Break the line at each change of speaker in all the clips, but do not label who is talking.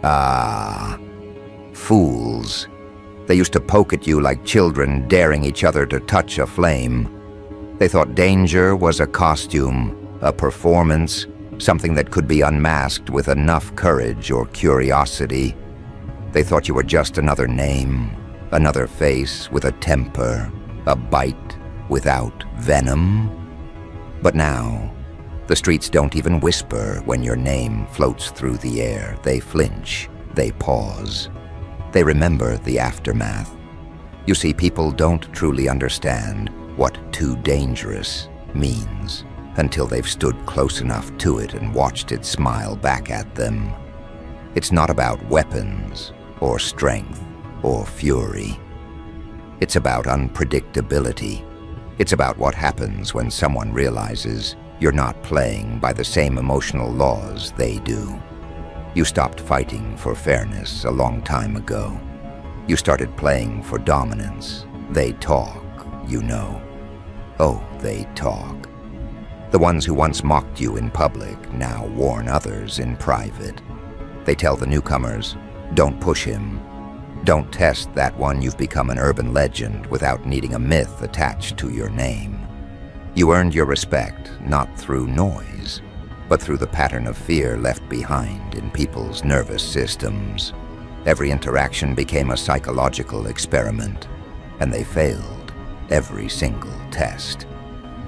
Ah, fools. They used to poke at you like children daring each other to touch a flame. They thought danger was a costume, a performance, something that could be unmasked with enough courage or curiosity. They thought you were just another name, another face with a temper, a bite without venom. But now, the streets don't even whisper when your name floats through the air. They flinch, they pause. They remember the aftermath. You see, people don't truly understand what too dangerous means until they've stood close enough to it and watched it smile back at them. It's not about weapons or strength or fury. It's about unpredictability. It's about what happens when someone realizes you're not playing by the same emotional laws they do. You stopped fighting for fairness a long time ago. You started playing for dominance. They talk, you know. Oh, they talk. The ones who once mocked you in public now warn others in private. They tell the newcomers, don't push him. Don't test that one. You've become an urban legend without needing a myth attached to your name. You earned your respect not through noise, but through the pattern of fear left behind in people's nervous systems. Every interaction became a psychological experiment, and they failed every single test.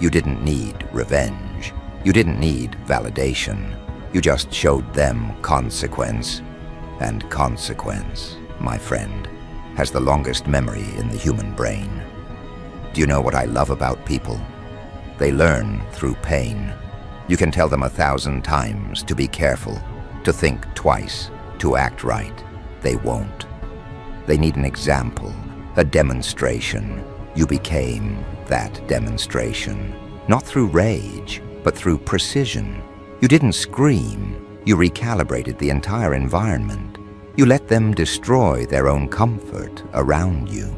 You didn't need revenge. You didn't need validation. You just showed them consequence. And consequence, my friend, has the longest memory in the human brain. Do you know what I love about people? They learn through pain. You can tell them 1,000 times to be careful, to think twice, to act right. They won't. They need an example, a demonstration. You became that demonstration, not through rage, but through precision. You didn't scream. You recalibrated the entire environment. You let them destroy their own comfort around you.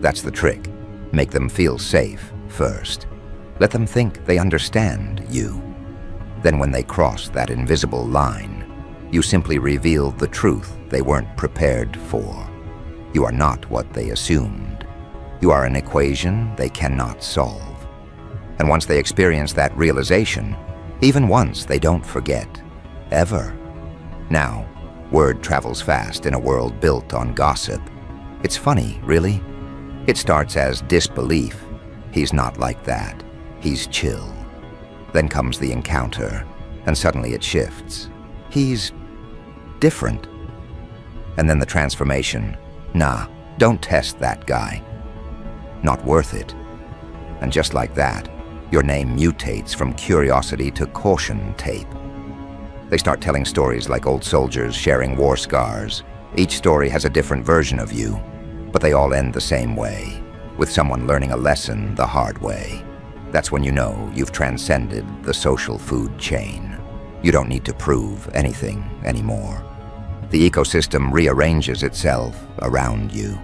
That's the trick. Make them feel safe first. Let them think they understand you. Then when they cross that invisible line, you simply reveal the truth they weren't prepared for. You are not what they assumed. You are an equation they cannot solve. And once they experience that realization, even once, they don't forget. Ever. Now, word travels fast in a world built on gossip. It's funny, really. It starts as disbelief. He's not like that. He's chill. Then comes the encounter, and suddenly it shifts. He's different. And then the transformation. Nah, don't test that guy. Not worth it. And just like that, your name mutates from curiosity to caution tape. They start telling stories like old soldiers sharing war scars. Each story has a different version of you, but they all end the same way, with someone learning a lesson the hard way. That's when you know you've transcended the social food chain. You don't need to prove anything anymore. The ecosystem rearranges itself around you.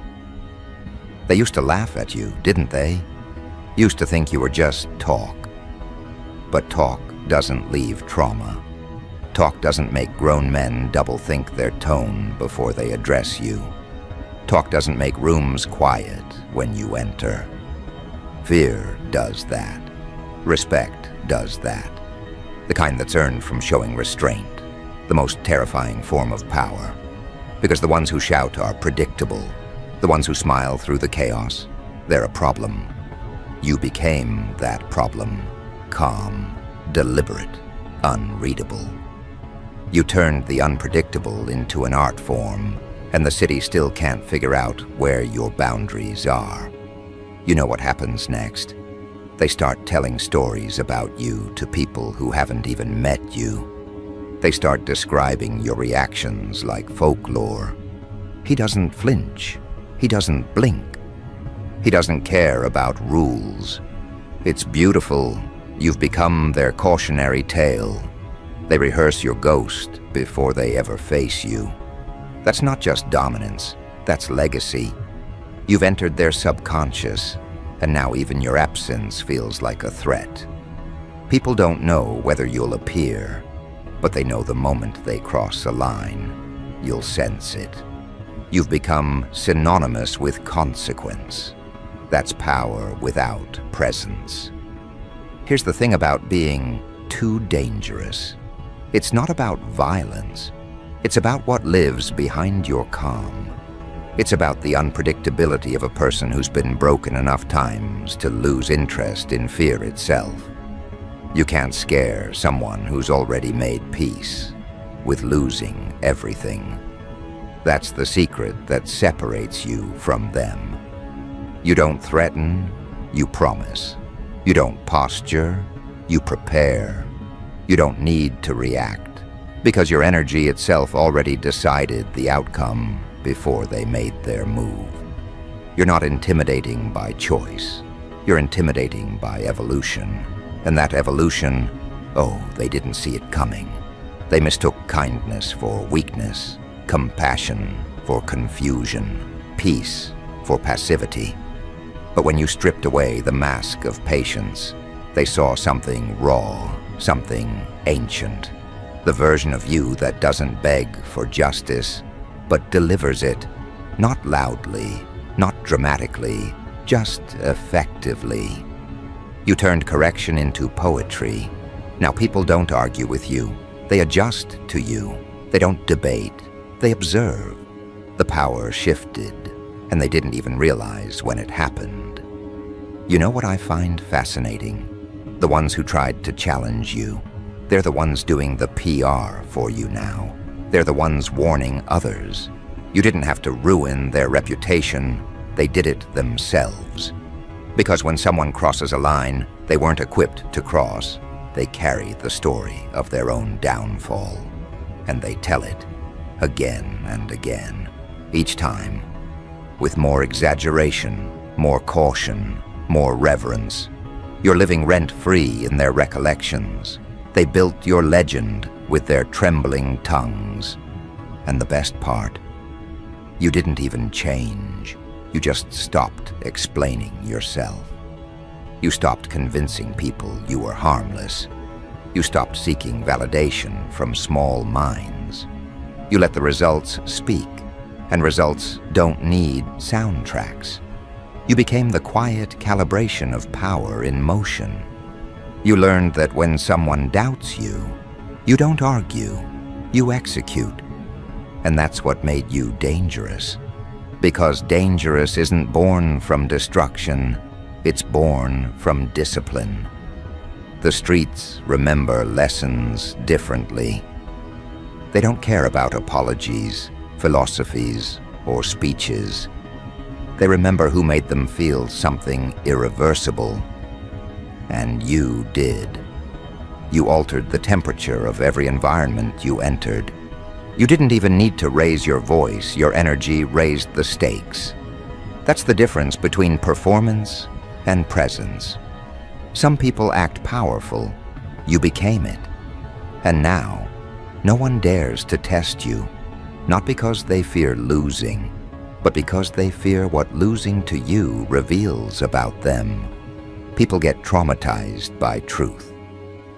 They used to laugh at you, didn't they? Used to think you were just talk. But talk doesn't leave trauma. Talk doesn't make grown men double-think their tone before they address you. Talk doesn't make rooms quiet when you enter. Fear does that. Respect does that. The kind that's earned from showing restraint, the most terrifying form of power. Because the ones who shout are predictable. The ones who smile through the chaos, they're a problem. You became that problem. Calm, deliberate, unreadable. You turned the unpredictable into an art form, and the city still can't figure out where your boundaries are. You know what happens next. They start telling stories about you to people who haven't even met you. They start describing your reactions like folklore. He doesn't flinch. He doesn't blink. He doesn't care about rules. It's beautiful. You've become their cautionary tale. They rehearse your ghost before they ever face you. That's not just dominance. That's legacy. You've entered their subconscious, and now even your absence feels like a threat. People don't know whether you'll appear, but they know the moment they cross a line. you'll sense it. You've become synonymous with consequence. That's power without presence. Here's the thing about being too dangerous. It's not about violence. It's about what lives behind your calm. It's about the unpredictability of a person who's been broken enough times to lose interest in fear itself. You can't scare someone who's already made peace with losing everything. That's the secret that separates you from them. You don't threaten, you promise. You don't posture, you prepare. You don't need to react, because your energy itself already decided the outcome before they made their move. You're not intimidating by choice. You're intimidating by evolution. And that evolution, oh, they didn't see it coming. They mistook kindness for weakness, compassion for confusion, peace for passivity. But when you stripped away the mask of patience, they saw something raw, something ancient. The version of you that doesn't beg for justice, but delivers it, not loudly, not dramatically, just effectively. You turned correction into poetry. Now people don't argue with you. They adjust to you. They don't debate. They observe. The power shifted, and they didn't even realize when it happened. You know what I find fascinating? The ones who tried to challenge you. They're the ones doing the PR for you now. They're the ones warning others. You didn't have to ruin their reputation. They did it themselves. Because when someone crosses a line they weren't equipped to cross, they carry the story of their own downfall. And they tell it again and again, each time, with more exaggeration, more caution, more reverence. You're living rent-free in their recollections. They built your legend with their trembling tongues. And the best part, you didn't even change. You just stopped explaining yourself. You stopped convincing people you were harmless. You stopped seeking validation from small minds. You let the results speak, and results don't need soundtracks. You became the quiet calibration of power in motion. You learned that when someone doubts you, you don't argue, you execute. And that's what made you dangerous. Because dangerous isn't born from destruction, it's born from discipline. The streets remember lessons differently. They don't care about apologies, philosophies, or speeches. They remember who made them feel something irreversible. And you did. You altered the temperature of every environment you entered. You didn't even need to raise your voice. Your energy raised the stakes. That's the difference between performance and presence. Some people act powerful. You became it. And now, no one dares to test you, not because they fear losing, but because they fear what losing to you reveals about them. People get traumatized by truth,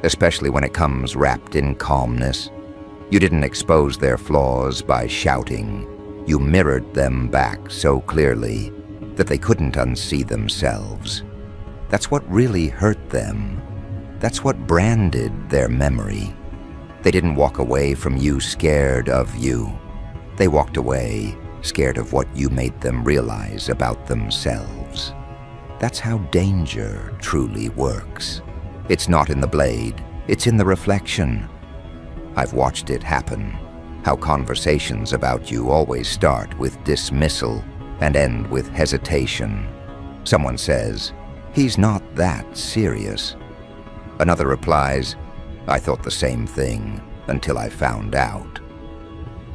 especially when it comes wrapped in calmness. You didn't expose their flaws by shouting. You mirrored them back so clearly that they couldn't unsee themselves. That's what really hurt them. That's what branded their memory. They didn't walk away from you scared of you. They walked away scared of what you made them realize about themselves. That's how danger truly works. It's not in the blade, it's in the reflection. I've watched it happen, how conversations about you always start with dismissal and end with hesitation. Someone says, "He's not that serious." Another replies, "I thought the same thing until I found out."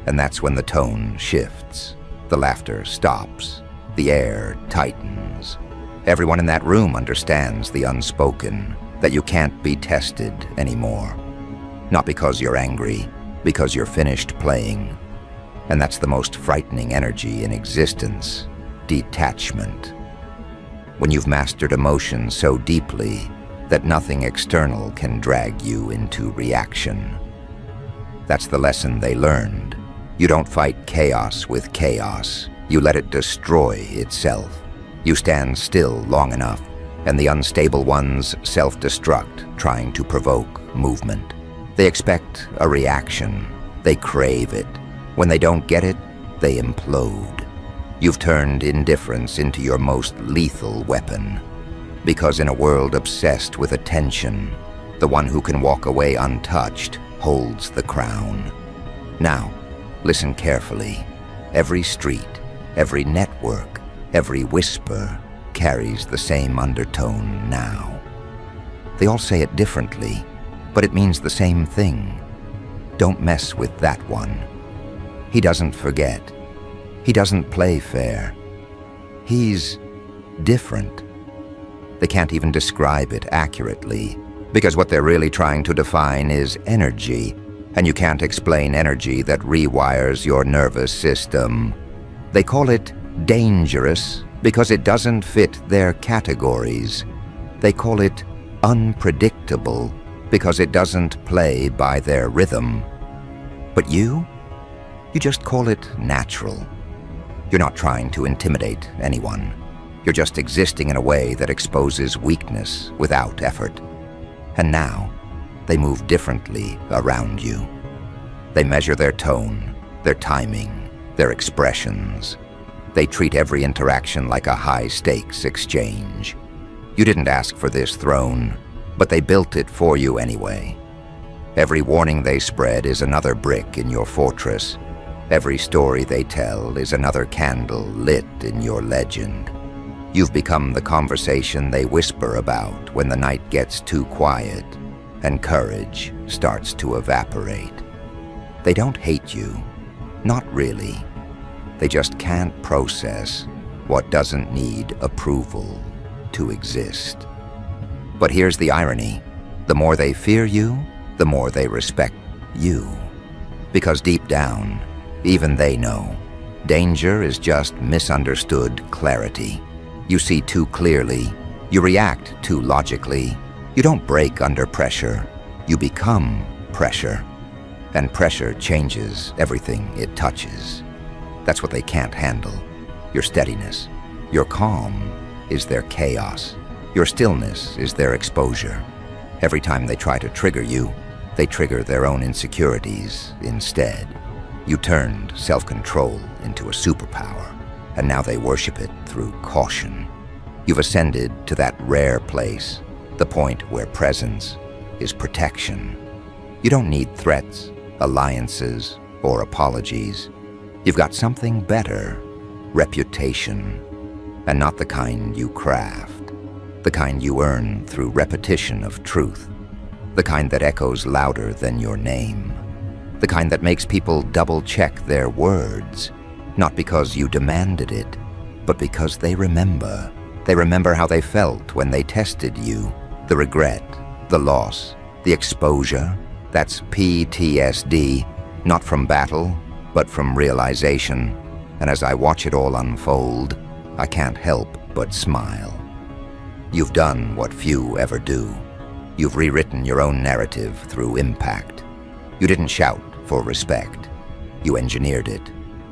And that's when the tone shifts, the laughter stops, the air tightens. Everyone in that room understands the unspoken, that you can't be tested anymore. Not because you're angry, because you're finished playing. And that's the most frightening energy in existence, detachment. When you've mastered emotion so deeply that nothing external can drag you into reaction. That's the lesson they learned. You don't fight chaos with chaos. You let it destroy itself. You stand still long enough, and the unstable ones self-destruct, trying to provoke movement. They expect a reaction. They crave it. When they don't get it, they implode. You've turned indifference into your most lethal weapon. Because in a world obsessed with attention, the one who can walk away untouched holds the crown. Now, listen carefully. Every street, every network, every whisper carries the same undertone now. They all say it differently, but it means the same thing. Don't mess with that one. He doesn't forget. He doesn't play fair. He's different. They can't even describe it accurately, because what they're really trying to define is energy, and you can't explain energy that rewires your nervous system. They call it dangerous because it doesn't fit their categories. They call it unpredictable because it doesn't play by their rhythm. But you just call it natural. You're not trying to intimidate anyone. You're just existing in a way that exposes weakness without effort. And now, they move differently around you. They measure their tone, their timing, their expressions. They treat every interaction like a high-stakes exchange. You didn't ask for this throne, but they built it for you anyway. Every warning they spread is another brick in your fortress. Every story they tell is another candle lit in your legend. You've become the conversation they whisper about when the night gets too quiet and courage starts to evaporate. They don't hate you. Not really. They just can't process what doesn't need approval to exist. But here's the irony. The more they fear you, the more they respect you. Because deep down, even they know, danger is just misunderstood clarity. You see too clearly. You react too logically. You don't break under pressure. You become pressure. And pressure changes everything it touches. That's what they can't handle. Your steadiness. Your calm is their chaos. Your stillness is their exposure. Every time they try to trigger you, they trigger their own insecurities instead. You turned self-control into a superpower, and now they worship it through caution. You've ascended to that rare place, the point where presence is protection. You don't need threats, alliances, or apologies. You've got something better, reputation, and not the kind you craft, the kind you earn through repetition of truth, the kind that echoes louder than your name, the kind that makes people double-check their words, not because you demanded it, but because they remember. They remember how they felt when they tested you, the regret, the loss, the exposure. That's PTSD, not from battle, but from realization. And as I watch it all unfold, I can't help but smile. You've done what few ever do. You've rewritten your own narrative through impact. You didn't shout for respect. You engineered it.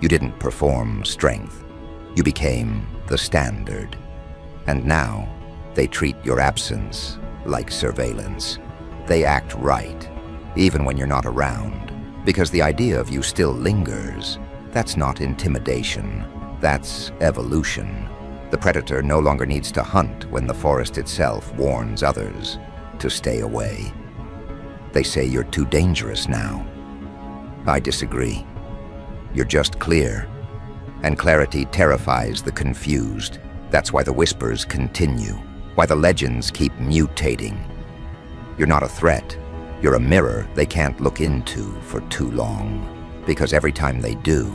You didn't perform strength. You became the standard. And now, they treat your absence like surveillance. They act right, even when you're not around, because the idea of you still lingers. That's not intimidation. That's evolution. The predator no longer needs to hunt when the forest itself warns others to stay away. They say you're too dangerous now. I disagree. You're just clear. And clarity terrifies the confused. That's why the whispers continue, why the legends keep mutating. You're not a threat. You're a mirror they can't look into for too long. Because every time they do,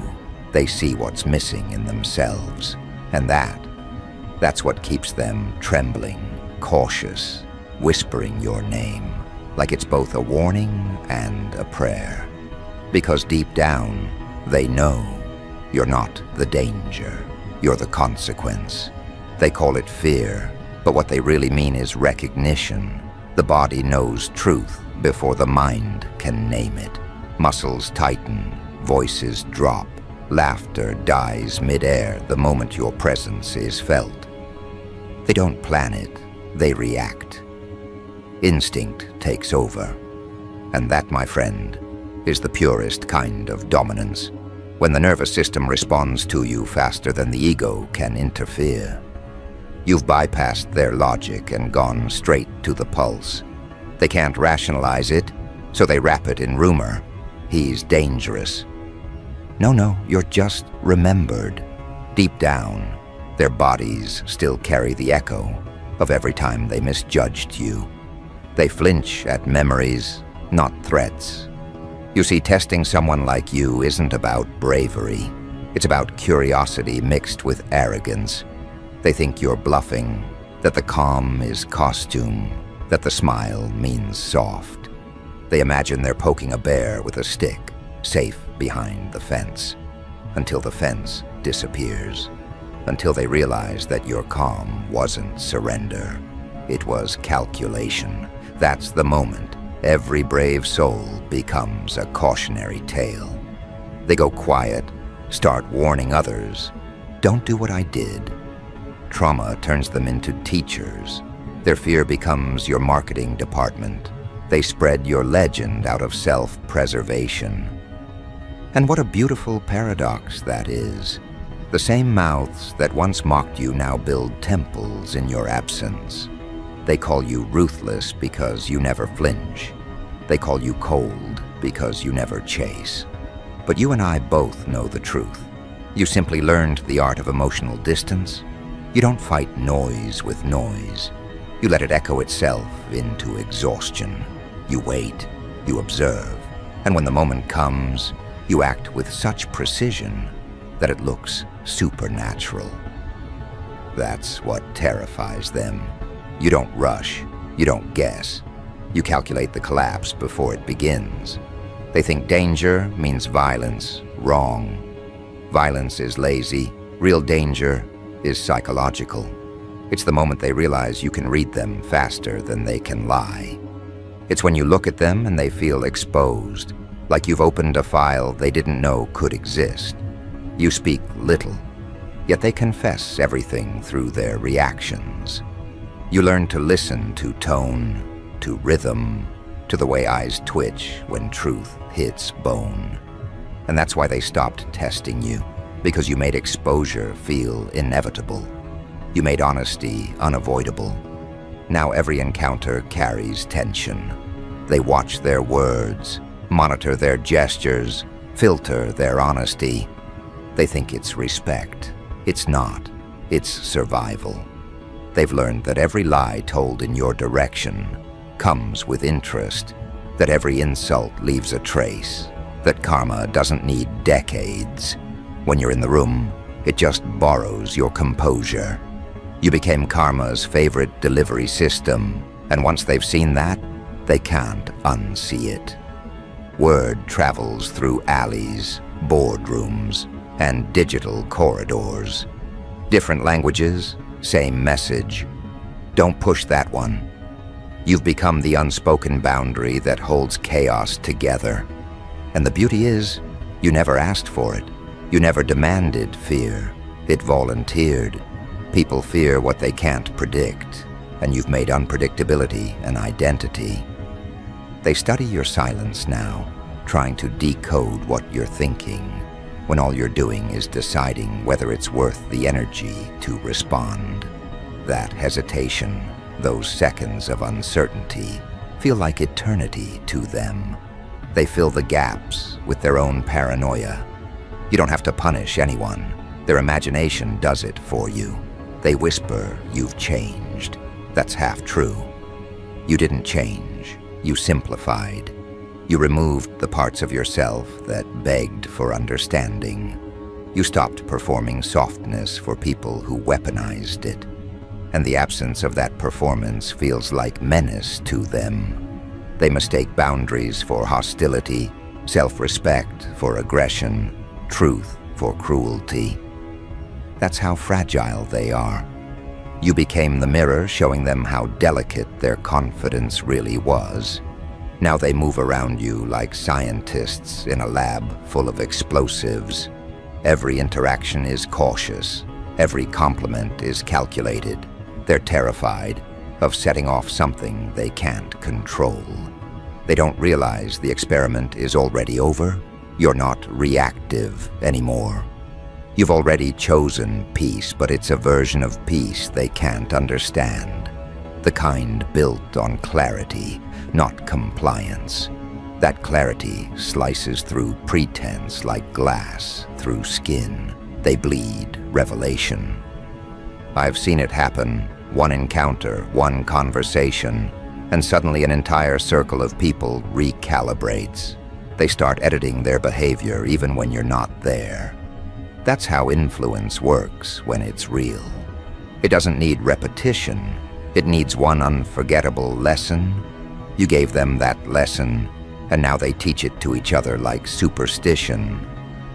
they see what's missing in themselves. And that's what keeps them trembling, cautious, whispering your name, like it's both a warning and a prayer. Because deep down, they know you're not the danger, you're the consequence. They call it fear, but what they really mean is recognition. The body knows truth before the mind can name it. Muscles tighten, Voices drop. Laughter dies mid-air the moment your presence is felt. They don't plan it, they react. Instinct takes over. And that, my friend, is the purest kind of dominance, when the nervous system responds to you faster than the ego can interfere. You've bypassed their logic and gone straight to the pulse. They can't rationalize it, so they wrap it in rumor. He's dangerous. No, you're just remembered. Deep down, their bodies still carry the echo of every time they misjudged you. They flinch at memories, not threats. You see, testing someone like you isn't about bravery. It's about curiosity mixed with arrogance. They think you're bluffing, that the calm is costume, that the smile means soft. They imagine they're poking a bear with a stick, safe behind the fence, until the fence disappears, until they realize that your calm wasn't surrender. It was calculation. That's the moment every brave soul becomes a cautionary tale. They go quiet, start warning others. Don't do what I did. Trauma turns them into teachers. Their fear becomes your marketing department. They spread your legend out of self-preservation. And what a beautiful paradox that is. The same mouths that once mocked you now build temples in your absence. They call you ruthless because you never flinch. They call you cold because you never chase. But you and I both know the truth. You simply learned the art of emotional distance. You don't fight noise with noise. You let it echo itself into exhaustion. You wait, you observe, and when the moment comes, you act with such precision that it looks supernatural. That's what terrifies them. You don't rush, you don't guess. You calculate the collapse before it begins. They think danger means violence. Wrong. Violence is lazy. Real danger is psychological. It's the moment they realize you can read them faster than they can lie. It's when you look at them and they feel exposed, like you've opened a file they didn't know could exist. You speak little, yet they confess everything through their reactions. You learn to listen to tone, to rhythm, to the way eyes twitch when truth hits bone. And that's why they stopped testing you, because you made exposure feel inevitable. You made honesty unavoidable. Now every encounter carries tension. They watch their words, monitor their gestures, filter their honesty. They think it's respect. It's not. It's survival. They've learned that every lie told in your direction comes with interest, that every insult leaves a trace, that karma doesn't need decades. When you're in the room, it just borrows your composure. You became karma's favorite delivery system, and once they've seen that, they can't unsee it. Word travels through alleys, boardrooms, and digital corridors. Different languages, same message. Don't push that one. You've become the unspoken boundary that holds chaos together. And the beauty is, you never asked for it. You never demanded fear. It volunteered. People fear what they can't predict, and you've made unpredictability an identity. They study your silence now, trying to decode what you're thinking, when all you're doing is deciding whether it's worth the energy to respond. That hesitation, those seconds of uncertainty, feel like eternity to them. They fill the gaps with their own paranoia. You don't have to punish anyone. Their imagination does it for you. They whisper, "You've changed." That's half true. You didn't change. You simplified. You removed the parts of yourself that begged for understanding. You stopped performing softness for people who weaponized it. And the absence of that performance feels like menace to them. They mistake boundaries for hostility, self-respect for aggression, truth for cruelty. That's how fragile they are. You became the mirror showing them how delicate their confidence really was. Now they move around you like scientists in a lab full of explosives. Every interaction is cautious. Every compliment is calculated. They're terrified of setting off something they can't control. They don't realize the experiment is already over. You're not reactive anymore. You've already chosen peace, but it's a version of peace they can't understand. The kind built on clarity, not compliance. That clarity slices through pretense like glass through skin. They bleed revelation. I've seen it happen. One encounter, one conversation, and suddenly an entire circle of people recalibrates. They start editing their behavior even when you're not there. That's how influence works when it's real. It doesn't need repetition. It needs one unforgettable lesson. You gave them that lesson, and now they teach it to each other like superstition.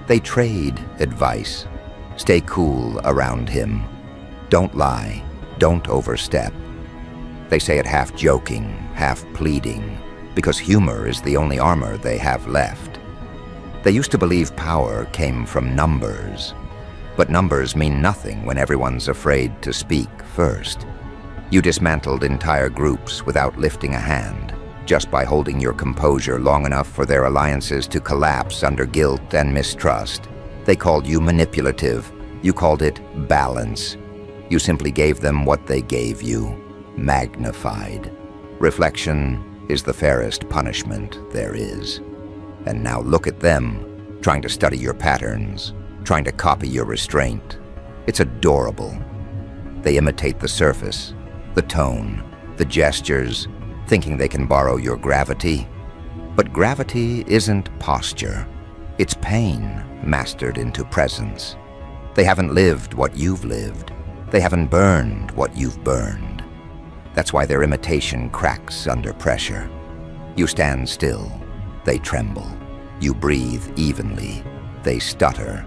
They trade advice. Stay cool around him. Don't lie. Don't overstep. They say it half joking, half pleading, because humor is the only armor they have left. They used to believe power came from numbers, but numbers mean nothing when everyone's afraid to speak first. You dismantled entire groups without lifting a hand, just by holding your composure long enough for their alliances to collapse under guilt and mistrust. They called you manipulative. You called it balance. You simply gave them what they gave you, magnified. Reflection is the fairest punishment there is. And now look at them, trying to study your patterns, trying to copy your restraint. It's adorable. They imitate the surface, the tone, the gestures, thinking they can borrow your gravity. But gravity isn't posture. It's pain mastered into presence. They haven't lived what you've lived. They haven't burned what you've burned. That's why their imitation cracks under pressure. You stand still. They tremble. You breathe evenly. They stutter.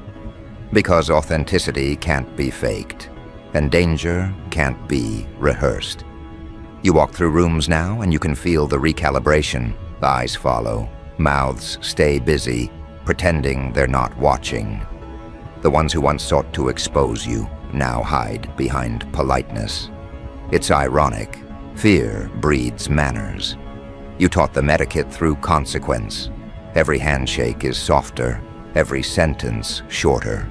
Because authenticity can't be faked, and danger can't be rehearsed. You walk through rooms now, and you can feel the recalibration. Eyes follow. Mouths stay busy, pretending they're not watching. The ones who once sought to expose you now hide behind politeness. It's ironic. Fear breeds manners. You taught them etiquette through consequence. Every handshake is softer, every sentence shorter.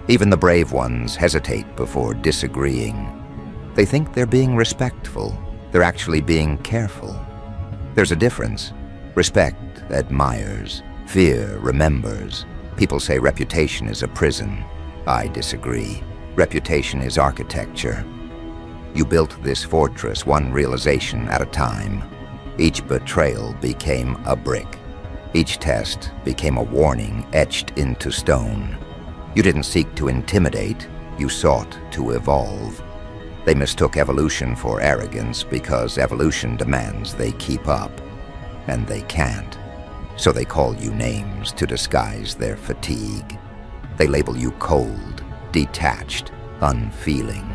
Even the brave ones hesitate before disagreeing. They think they're being respectful. They're actually being careful. There's a difference. Respect admires. Fear remembers. People say reputation is a prison. I disagree. Reputation is architecture. You built this fortress one realization at a time. Each betrayal became a brick. Each test became a warning etched into stone. You didn't seek to intimidate, you sought to evolve. They mistook evolution for arrogance because evolution demands they keep up, and they can't. So they call you names to disguise their fatigue. They label you cold, detached, unfeeling.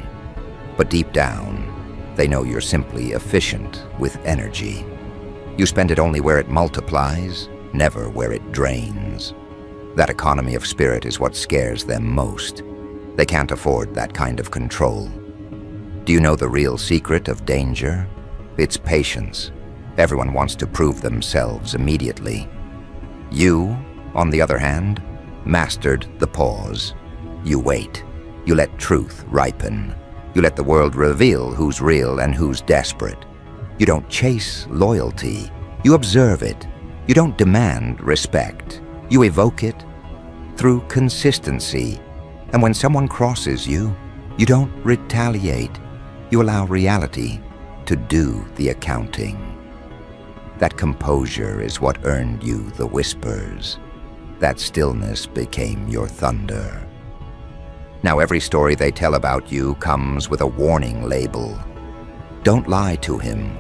But deep down, they know you're simply efficient with energy. You spend it only where it multiplies, never where it drains. That economy of spirit is what scares them most. They can't afford that kind of control. Do you know the real secret of danger? It's patience. Everyone wants to prove themselves immediately. You, on the other hand, mastered the pause. You wait. You let truth ripen. You let the world reveal who's real and who's desperate. You don't chase loyalty. You observe it. You don't demand respect. You evoke it through consistency. And when someone crosses you, you don't retaliate. You allow reality to do the accounting. That composure is what earned you the whispers. That stillness became your thunder. Now every story they tell about you comes with a warning label. Don't lie to him.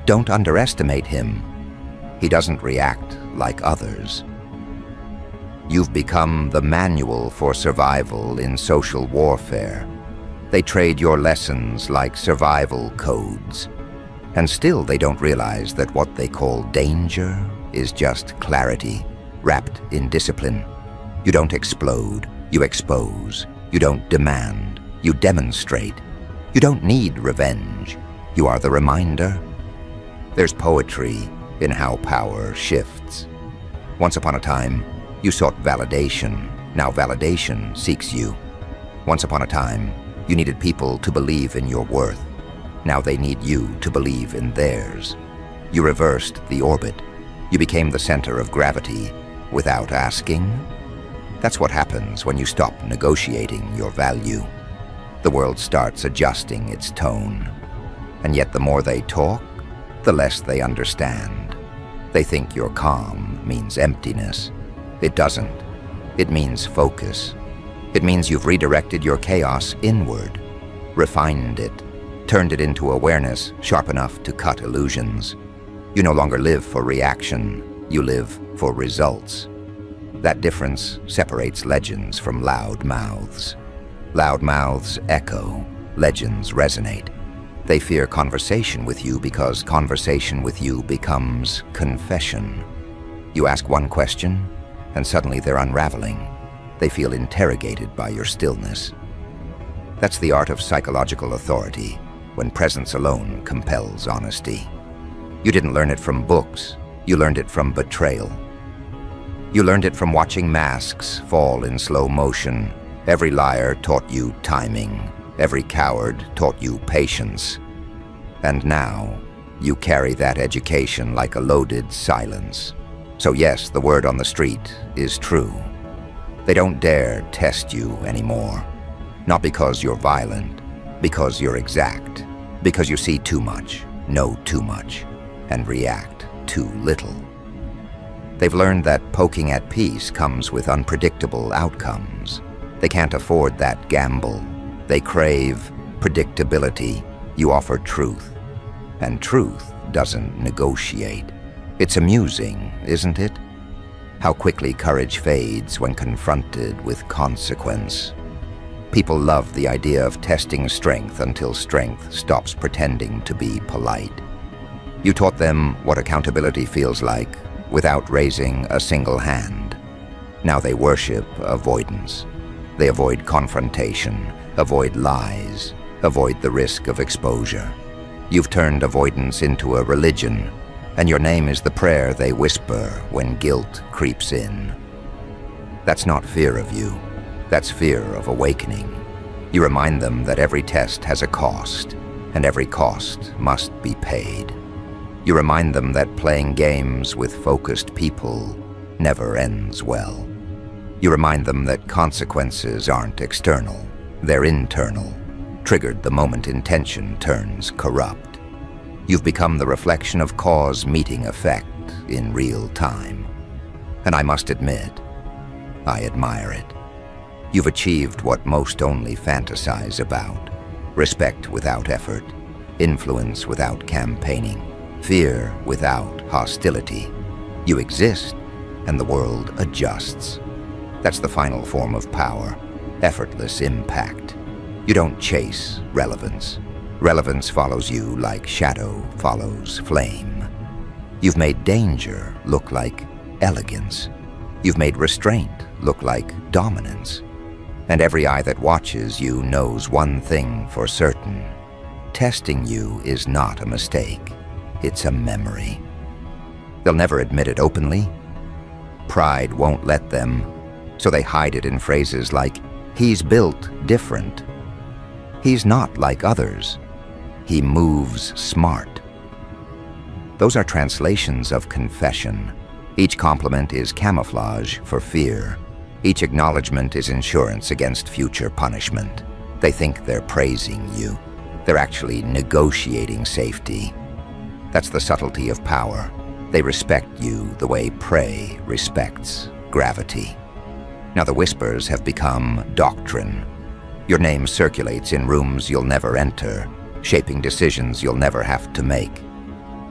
Don't underestimate him. He doesn't react like others. You've become the manual for survival in social warfare. They trade your lessons like survival codes. And still they don't realize that what they call danger is just clarity, wrapped in discipline. You don't explode, you expose. You don't demand, you demonstrate. You don't need revenge, you are the reminder. There's poetry in how power shifts. Once upon a time, you sought validation. Now validation seeks you. Once upon a time, you needed people to believe in your worth. Now they need you to believe in theirs. You reversed the orbit. You became the center of gravity without asking. That's what happens when you stop negotiating your value. The world starts adjusting its tone. And yet the more they talk, the less they understand. They think your calm means emptiness. It doesn't. It means focus. It means you've redirected your chaos inward, refined it, turned it into awareness sharp enough to cut illusions. You no longer live for reaction, you live for results. That difference separates legends from loud mouths. Loud mouths echo, legends resonate. They fear conversation with you because conversation with you becomes confession. You ask one question, and suddenly they're unraveling. They feel interrogated by your stillness. That's the art of psychological authority, when presence alone compels honesty. You didn't learn it from books, you learned it from betrayal. You learned it from watching masks fall in slow motion. Every liar taught you timing. Every coward taught you patience. And now, you carry that education like a loaded silence. So yes, the word on the street is true. They don't dare test you anymore. Not because you're violent, because you're exact. Because you see too much, know too much, and react too little. They've learned that poking at peace comes with unpredictable outcomes. They can't afford that gamble. They crave predictability. You offer truth. And truth doesn't negotiate. It's amusing, isn't it? How quickly courage fades when confronted with consequence. People love the idea of testing strength until strength stops pretending to be polite. You taught them what accountability feels like without raising a single hand. Now they worship avoidance. They avoid confrontation, avoid lies, avoid the risk of exposure. You've turned avoidance into a religion, and your name is the prayer they whisper when guilt creeps in. That's not fear of you. That's fear of awakening. You remind them that every test has a cost, and every cost must be paid. You remind them that playing games with focused people never ends well. You remind them that consequences aren't external, they're internal, triggered the moment intention turns corrupt. You've become the reflection of cause meeting effect in real time. And I must admit, I admire it. You've achieved what most only fantasize about: respect without effort, influence without campaigning, fear without hostility. You exist, and the world adjusts. That's the final form of power, effortless impact. You don't chase relevance. Relevance follows you like shadow follows flame. You've made danger look like elegance. You've made restraint look like dominance. And every eye that watches you knows one thing for certain. Testing you is not a mistake. It's a memory. They'll never admit it openly. Pride won't let them, so they hide it in phrases like, "He's built different." He's not like others. He moves smart. Those are translations of confession. Each compliment is camouflage for fear. Each acknowledgement is insurance against future punishment. They think they're praising you. They're actually negotiating safety. That's the subtlety of power. They respect you the way prey respects gravity. Now the whispers have become doctrine. Your name circulates in rooms you'll never enter, shaping decisions you'll never have to make.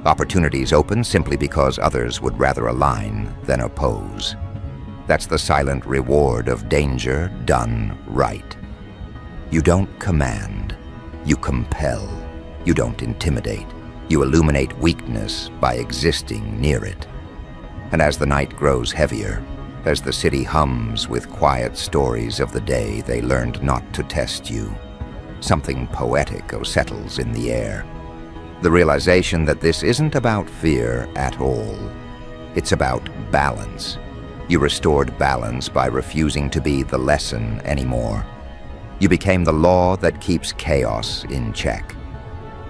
Opportunities open simply because others would rather align than oppose. That's the silent reward of danger done right. You don't command, you compel. You don't intimidate, You illuminate weakness by existing near it. And as the night grows heavier, as the city hums with quiet stories of the day they learned not to test you, something poetic settles in the air. The realization that this isn't about fear at all. It's about balance. You restored balance by refusing to be the lesson anymore. You became the law that keeps chaos in check.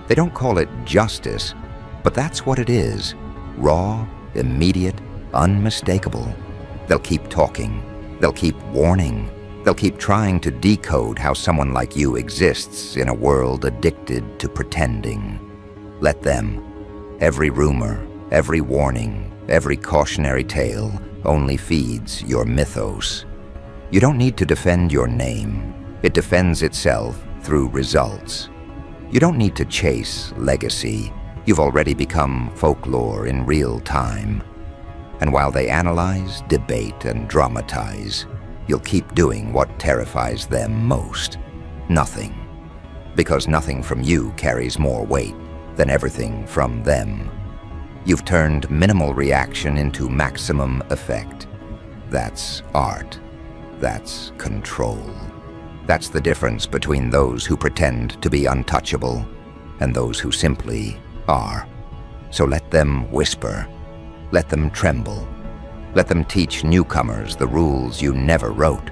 They don't call it justice, but that's what it is. Raw, immediate, unmistakable. They'll keep talking. They'll keep warning. They'll keep trying to decode how someone like you exists in a world addicted to pretending. Let them. Every rumor, every warning, every cautionary tale only feeds your mythos. You don't need to defend your name. It defends itself through results. You don't need to chase legacy. You've already become folklore in real time. And while they analyze, debate, and dramatize, you'll keep doing what terrifies them most. Nothing. Because nothing from you carries more weight than everything from them. You've turned minimal reaction into maximum effect. That's art. That's control. That's the difference between those who pretend to be untouchable and those who simply are. So let them whisper. Let them tremble. Let them teach newcomers the rules you never wrote.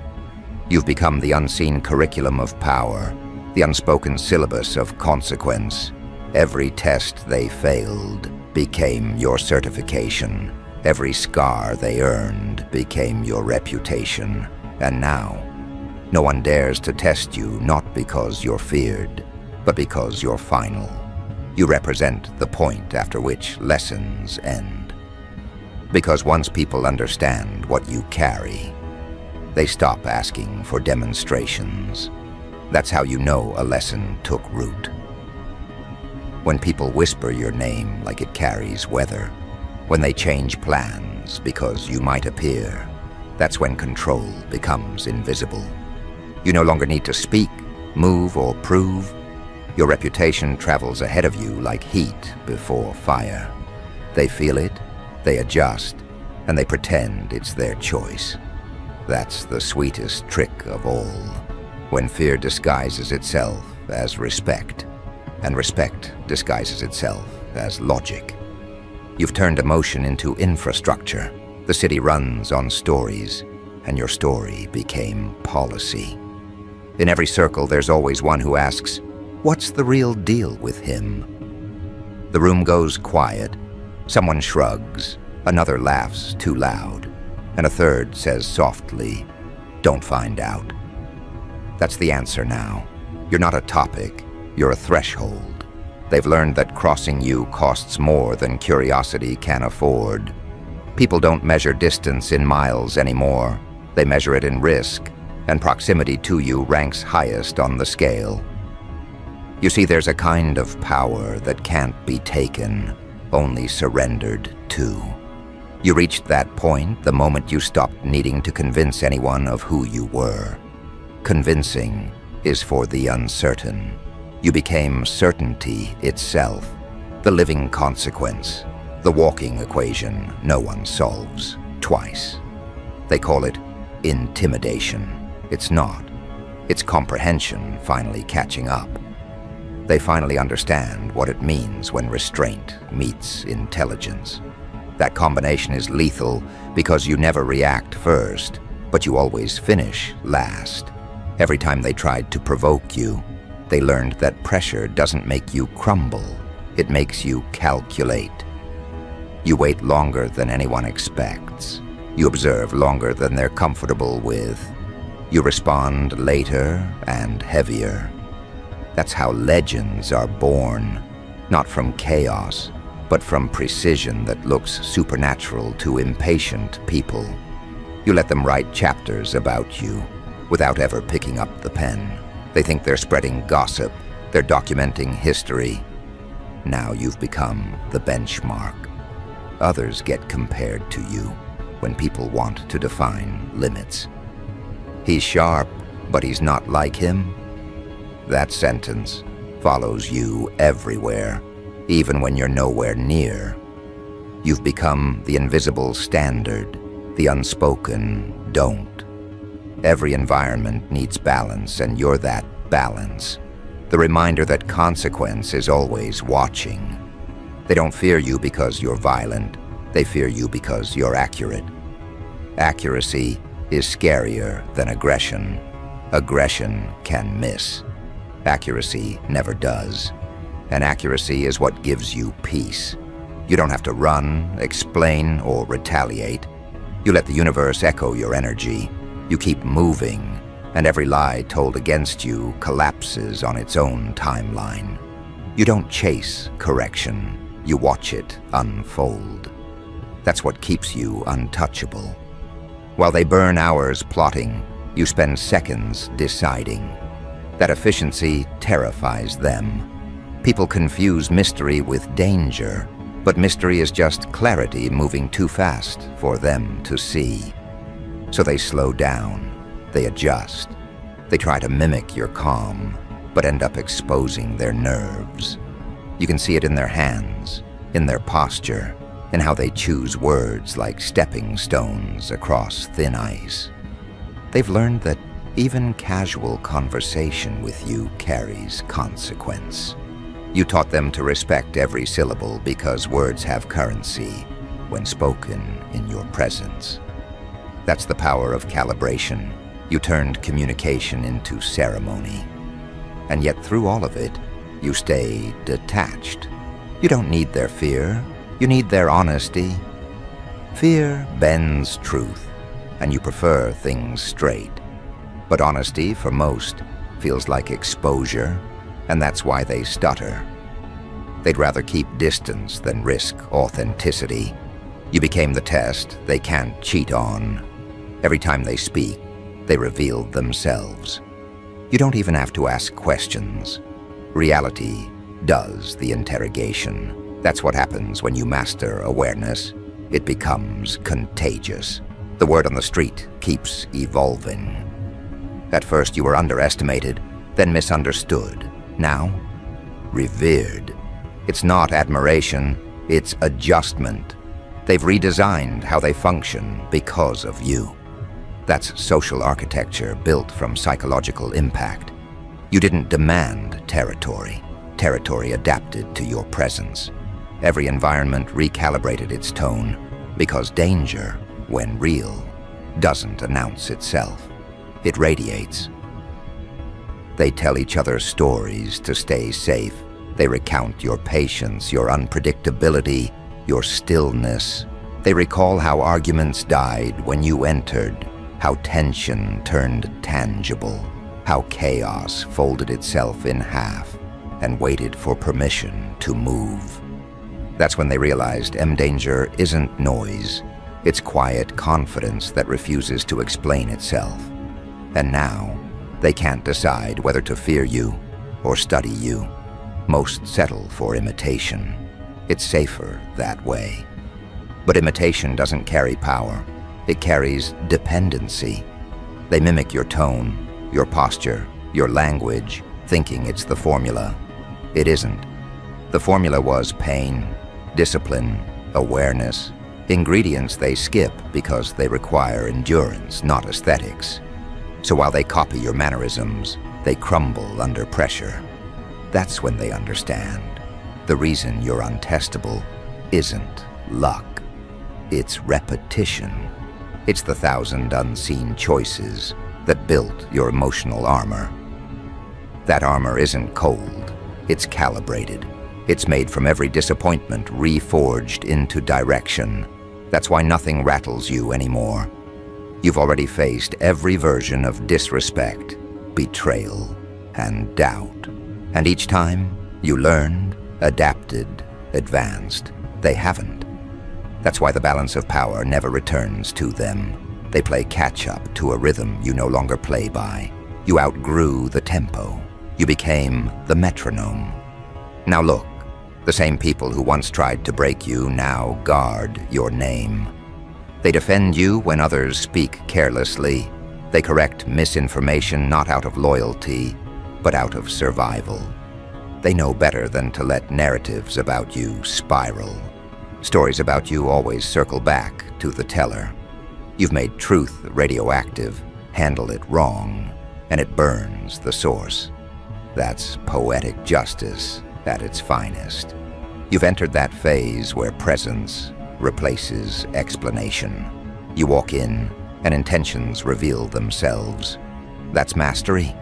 You've become the unseen curriculum of power, the unspoken syllabus of consequence. Every test they failed became your certification. Every scar they earned became your reputation. And now, no one dares to test you, not because you're feared, but because you're final. You represent the point after which lessons end. Because once people understand what you carry, they stop asking for demonstrations. That's how you know a lesson took root. When people whisper your name like it carries weather, when they change plans because you might appear, that's when control becomes invisible. You no longer need to speak, move, or prove. Your reputation travels ahead of you like heat before fire. They feel it, they adjust, and they pretend it's their choice. That's the sweetest trick of all, when fear disguises itself as respect, and respect disguises itself as logic. You've turned emotion into infrastructure. The city runs on stories, and your story became policy. In every circle, there's always one who asks, "What's the real deal with him?" The room goes quiet. Someone shrugs, another laughs too loud, and a third says softly, "Don't find out." That's the answer now. You're not a topic, you're a threshold. They've learned that crossing you costs more than curiosity can afford. People don't measure distance in miles anymore. They measure it in risk, and proximity to you ranks highest on the scale. You see, there's a kind of power that can't be taken, only surrendered to. You reached that point the moment you stopped needing to convince anyone of who you were. Convincing is for the uncertain. You became certainty itself, the living consequence, the walking equation no one solves twice. They call it intimidation. It's not. It's comprehension finally catching up. They finally understand what it means when restraint meets intelligence. That combination is lethal because you never react first, but you always finish last. Every time they tried to provoke you, they learned that pressure doesn't make you crumble. It makes you calculate. You wait longer than anyone expects. You observe longer than they're comfortable with. You respond later and heavier. That's how legends are born, not from chaos, but from precision that looks supernatural to impatient people. You let them write chapters about you without ever picking up the pen. They think they're spreading gossip, they're documenting history. Now you've become the benchmark. Others get compared to you when people want to define limits. He's sharp, but he's not like him. That sentence follows you everywhere. even when you're nowhere near. You've become the invisible standard, the unspoken don't. Every environment needs balance, and you're that balance. The reminder that consequence is always watching. They don't fear you because you're violent. They fear you because you're accurate. Accuracy is scarier than aggression. Aggression can miss. Accuracy never does. And accuracy is what gives you peace. You don't have to run, explain, or retaliate. You let the universe echo your energy. You keep moving, and every lie told against you collapses on its own timeline. You don't chase correction. You watch it unfold. That's what keeps you untouchable. While they burn hours plotting, you spend seconds deciding. That efficiency terrifies them. People confuse mystery with danger, but mystery is just clarity moving too fast for them to see. So they slow down, they adjust. They try to mimic your calm, but end up exposing their nerves. You can see it in their hands, in their posture, in how they choose words like stepping stones across thin ice. They've learned that even casual conversation with you carries consequence. You taught them to respect every syllable because words have currency when spoken in your presence. That's the power of calibration. You turned communication into ceremony. And yet through all of it, you stay detached. You don't need their fear. You need their honesty. Fear bends truth, and you prefer things straight. But honesty, for most, feels like exposure, and that's why they stutter. They'd rather keep distance than risk authenticity. You became the test they can't cheat on. Every time they speak, they reveal themselves. You don't even have to ask questions. Reality does the interrogation. That's what happens when you master awareness. It becomes contagious. The word on the street keeps evolving. At first you were underestimated, then misunderstood. Now, revered. It's not admiration, it's adjustment. They've redesigned how they function because of you. That's social architecture built from psychological impact. You didn't demand territory. Territory adapted to your presence. Every environment recalibrated its tone because danger, when real, doesn't announce itself. It radiates. They tell each other stories to stay safe. They recount your patience, your unpredictability, your stillness. They recall how arguments died when you entered, how tension turned tangible, how chaos folded itself in half and waited for permission to move. That's when they realized danger isn't noise. It's quiet confidence that refuses to explain itself. And now, they can't decide whether to fear you or study you. Most settle for imitation. It's safer that way. But imitation doesn't carry power. It carries dependency. They mimic your tone, your posture, your language, thinking it's the formula. It isn't. The formula was pain, discipline, awareness, ingredients they skip because they require endurance, not aesthetics. So while they copy your mannerisms, they crumble under pressure. That's when they understand. The reason you're untestable isn't luck. It's repetition. It's the 1,000 unseen choices that built your emotional armor. That armor isn't cold. It's calibrated. It's made from every disappointment reforged into direction. That's why nothing rattles you anymore. You've already faced every version of disrespect, betrayal, and doubt. And each time, you learned, adapted, advanced. They haven't. That's why the balance of power never returns to them. They play catch-up to a rhythm you no longer play by. You outgrew the tempo. You became the metronome. Now look, the same people who once tried to break you now guard your name. They defend you when others speak carelessly. They correct misinformation not out of loyalty, but out of survival. They know better than to let narratives about you spiral. Stories about you always circle back to the teller. You've made truth radioactive, handle it wrong, and it burns the source. That's poetic justice at its finest. You've entered that phase where presence replaces explanation. You walk in, and intentions reveal themselves. That's mastery.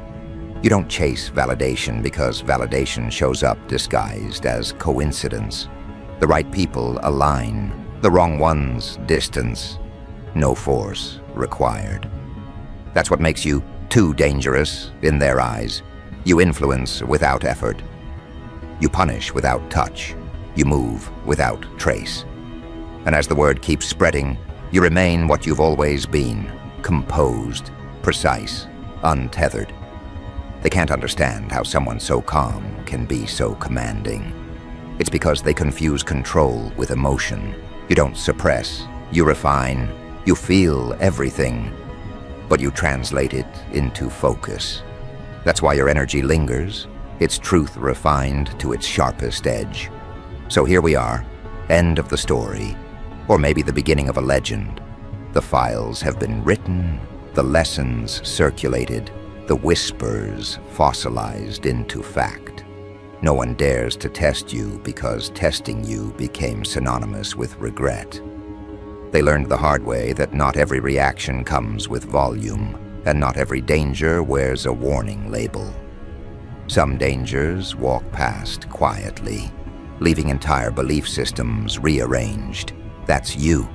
You don't chase validation because validation shows up disguised as coincidence. The right people align, the wrong ones distance. No force required. That's what makes you too dangerous in their eyes. You influence without effort. You punish without touch. You move without trace. And as the word keeps spreading, you remain what you've always been, composed, precise, untethered. They can't understand how someone so calm can be so commanding. It's because they confuse control with emotion. You don't suppress, you refine, you feel everything, but you translate it into focus. That's why your energy lingers, its truth refined to its sharpest edge. So here we are, end of the story, or maybe the beginning of a legend. The files have been written, the lessons circulated, the whispers fossilized into fact. No one dares to test you because testing you became synonymous with regret. They learned the hard way that not every reaction comes with volume, and not every danger wears a warning label. Some dangers walk past quietly, leaving entire belief systems rearranged. That's you.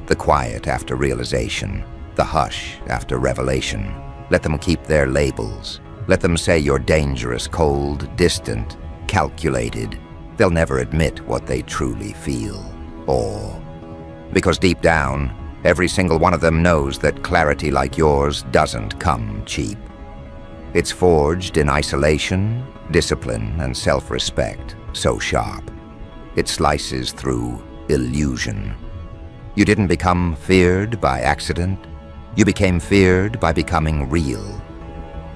The quiet after realization, the hush after revelation. Let them keep their labels. Let them say you're dangerous, cold, distant, calculated. They'll never admit what they truly feel. Or because deep down, every single one of them knows that clarity like yours doesn't come cheap. It's forged in isolation, discipline, and self-respect, so sharp. It slices through illusion. You didn't become feared by accident. You became feared by becoming real.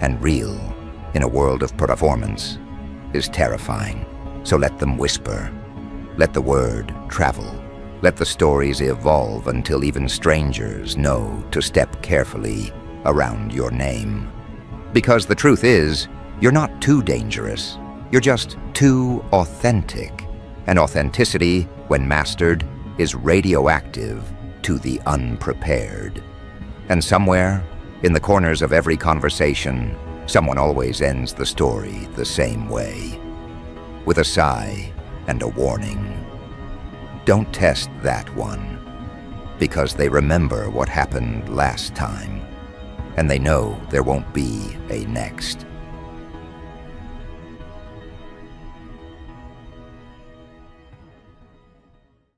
And real, in a world of performance, is terrifying. So let them whisper. Let the word travel. Let the stories evolve until even strangers know to step carefully around your name. Because the truth is, you're not too dangerous. You're just too authentic. And authenticity, when mastered, is radioactive to the unprepared. And somewhere, in the corners of every conversation, someone always ends the story the same way. With a sigh and a warning. Don't test that one, because they remember what happened last time, and they know there won't be a next.